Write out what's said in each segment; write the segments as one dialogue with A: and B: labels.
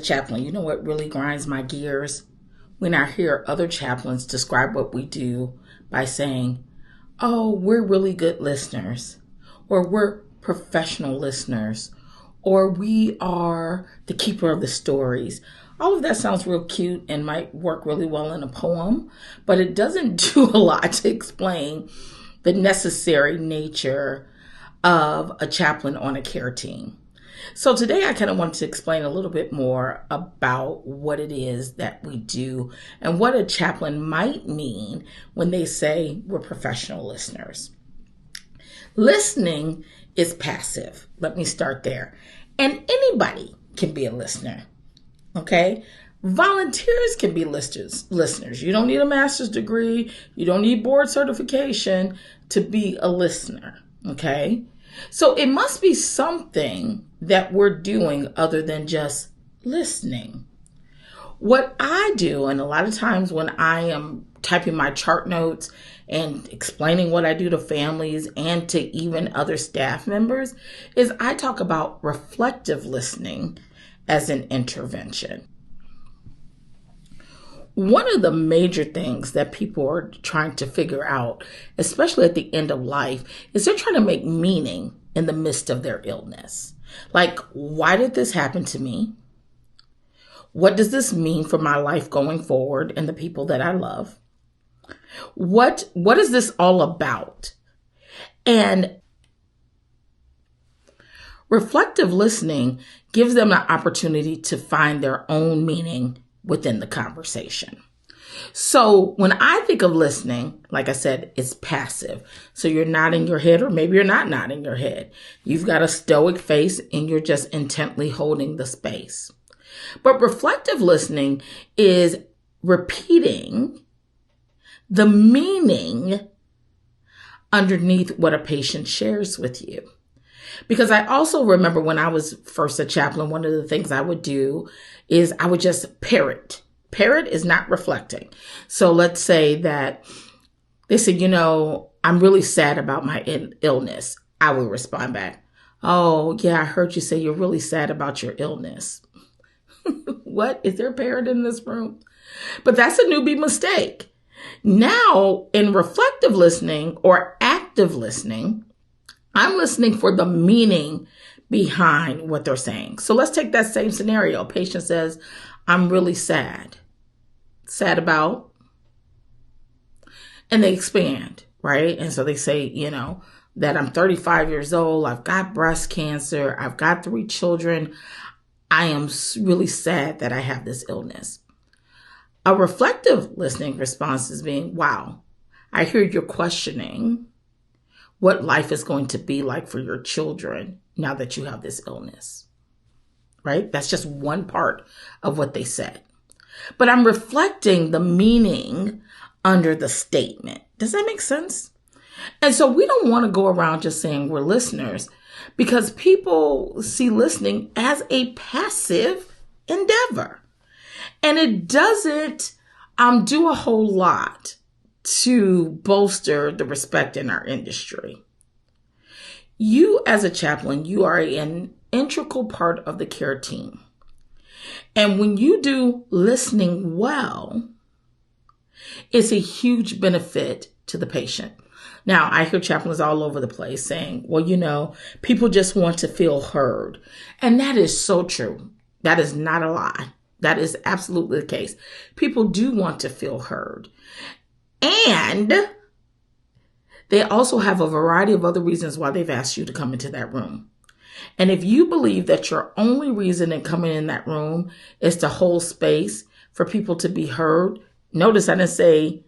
A: Chaplain, you know what really grinds my gears? When I hear other chaplains describe what we do by saying, oh, we're really good listeners, or we're professional listeners, or we are the keeper of the stories. All of that sounds real cute and might work really well in a poem, but it doesn't do a lot to explain the necessary nature of a chaplain on a care team. So today I kind of wanted to explain a little bit more about what it is that we do and what a chaplain might mean when they say we're professional listeners. Listening is passive. Let me start there. And anybody can be a listener. Okay? Volunteers can be listeners. You don't need a master's degree. You don't need board certification to be a listener. Okay? So it must be something that we're doing other than just listening. What I do, and a lot of times when I am typing my chart notes and explaining what I do to families and to even other staff members, is I talk about reflective listening as an intervention. One of the major things that people are trying to figure out, especially at the end of life, is they're trying to make meaning in the midst of their illness. Like, why did this happen to me? What does this mean for my life going forward and the people that I love? What is this all about? And reflective listening gives them an opportunity to find their own meaning within the conversation. So when I think of listening, like I said, it's passive. So you're nodding your head, or maybe you're not nodding your head. You've got a stoic face and you're just intently holding the space. But reflective listening is repeating the meaning underneath what a patient shares with you. Because I also remember when I was first a chaplain, one of the things I would do is I would just parrot. Parrot is not reflecting. So let's say that they said, I'm really sad about my illness. I would respond back, oh, yeah, I heard you say you're really sad about your illness. What? Is there a parrot in this room? But that's a newbie mistake. Now, in reflective listening or active listening, I'm listening for the meaning behind what they're saying. So let's take that same scenario. A patient says, I'm really sad. Sad about? And they expand, right? And so they say, that I'm 35 years old. I've got breast cancer. I've got 3 children. I am really sad that I have this illness. A reflective listening response is being, wow, I hear you're questioning what life is going to be like for your children now that you have this illness, right? That's just one part of what they said. But I'm reflecting the meaning under the statement. Does that make sense? And so we don't want to go around just saying we're listeners, because people see listening as a passive endeavor. And it doesn't do a whole lot to bolster the respect in our industry. You as a chaplain, you are an integral part of the care team. And when you do listening well, it's a huge benefit to the patient. Now, I hear chaplains all over the place saying, well, people just want to feel heard. And that is so true. That is not a lie. That is absolutely the case. People do want to feel heard. And they also have a variety of other reasons why they've asked you to come into that room. And if you believe that your only reason in coming in that room is to hold space for people to be heard, notice I didn't say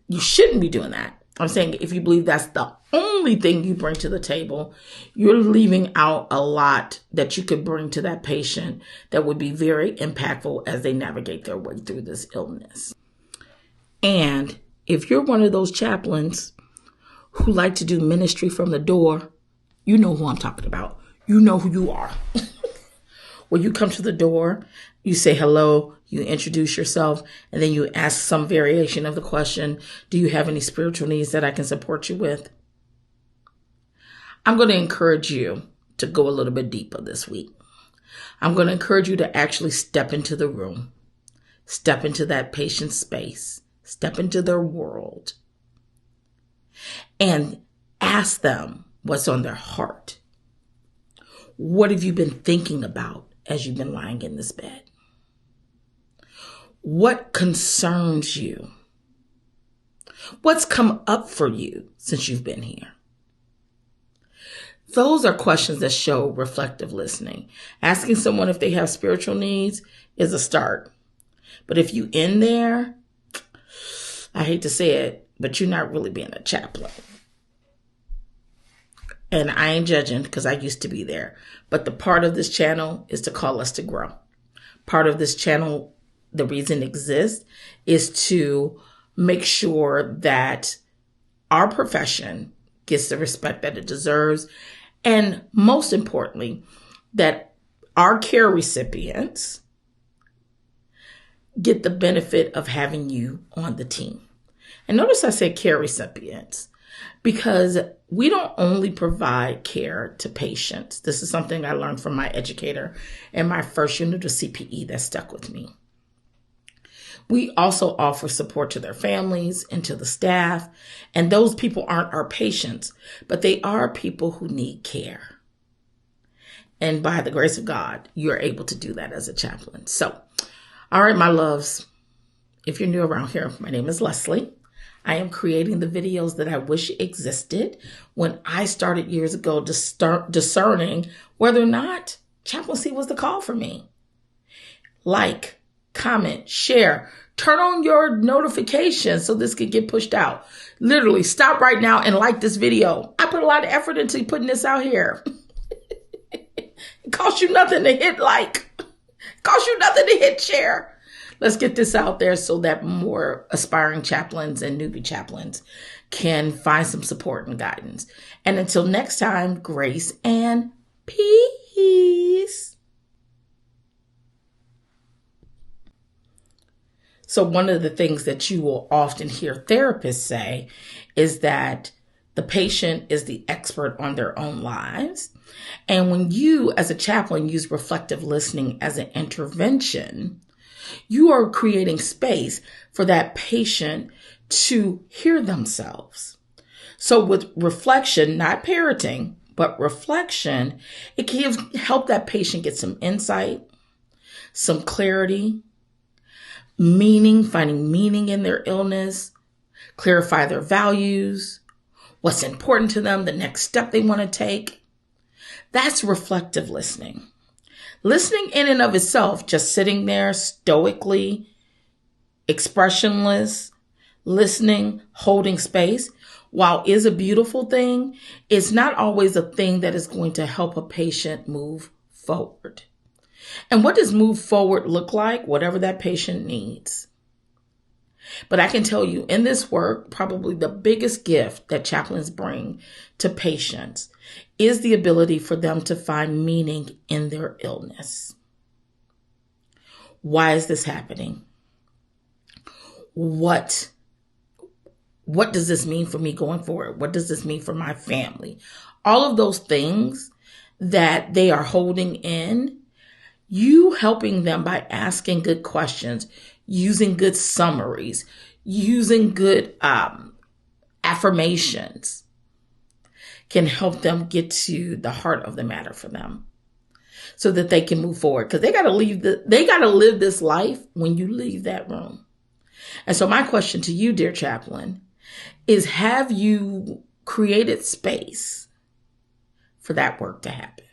A: you shouldn't be doing that. I'm saying if you believe that's the only thing you bring to the table, you're leaving out a lot that you could bring to that patient that would be very impactful as they navigate their way through this illness. And if you're one of those chaplains who like to do ministry from the door, you know who I'm talking about. You know who you are. When you come to the door, you say hello, you introduce yourself, and then you ask some variation of the question, do you have any spiritual needs that I can support you with? I'm going to encourage you to go a little bit deeper this week. I'm going to encourage you to actually step into the room, step into that patient's space, step into their world, and ask them what's on their heart. What have you been thinking about as you've been lying in this bed? What concerns you? What's come up for you since you've been here? Those are questions that show reflective listening. Asking someone if they have spiritual needs is a start. But if you in there, I hate to say it, but you're not really being a chaplain. And I ain't judging because I used to be there. But the part of this channel is to call us to grow. Part of this channel, the reason it exists, is to make sure that our profession gets the respect that it deserves. And most importantly, that our care recipients get the benefit of having you on the team. And notice I said care recipients, because we don't only provide care to patients. This is something I learned from my educator in my first unit of CPE that stuck with me. We also offer support to their families and to the staff. And those people aren't our patients, but they are people who need care. And by the grace of God, you're able to do that as a chaplain. So, all right, my loves, if you're new around here, my name is Leslie. I am creating the videos that I wish existed when I started years ago to start discerning whether or not chaplaincy was the call for me. Like, comment, share, turn on your notifications so this can get pushed out. Literally, stop right now and like this video. I put a lot of effort into putting this out here. It costs you nothing to hit like. It costs you nothing to hit share. Let's get this out there so that more aspiring chaplains and newbie chaplains can find some support and guidance. And until next time, grace and peace. So one of the things that you will often hear therapists say is that the patient is the expert on their own lives. And when you, as a chaplain, use reflective listening as an intervention, you are creating space for that patient to hear themselves. So with reflection, not parroting, but reflection, it can help that patient get some insight, some clarity, meaning, finding meaning in their illness, clarify their values, what's important to them, the next step they want to take. That's reflective listening. Listening in and of itself, just sitting there stoically, expressionless, listening, holding space, while is a beautiful thing, it's not always a thing that is going to help a patient move forward. And what does move forward look like? Whatever that patient needs. But I can tell you in this work, probably the biggest gift that chaplains bring to patients is the ability for them to find meaning in their illness. Why is this happening? What does this mean for me going forward? What does this mean for my family? All of those things that they are holding in, you helping them by asking good questions, using good summaries, using good affirmations can help them get to the heart of the matter for them so that they can move forward. Because they got to live this life when you leave that room. And so my question to you, dear chaplain, is have you created space for that work to happen?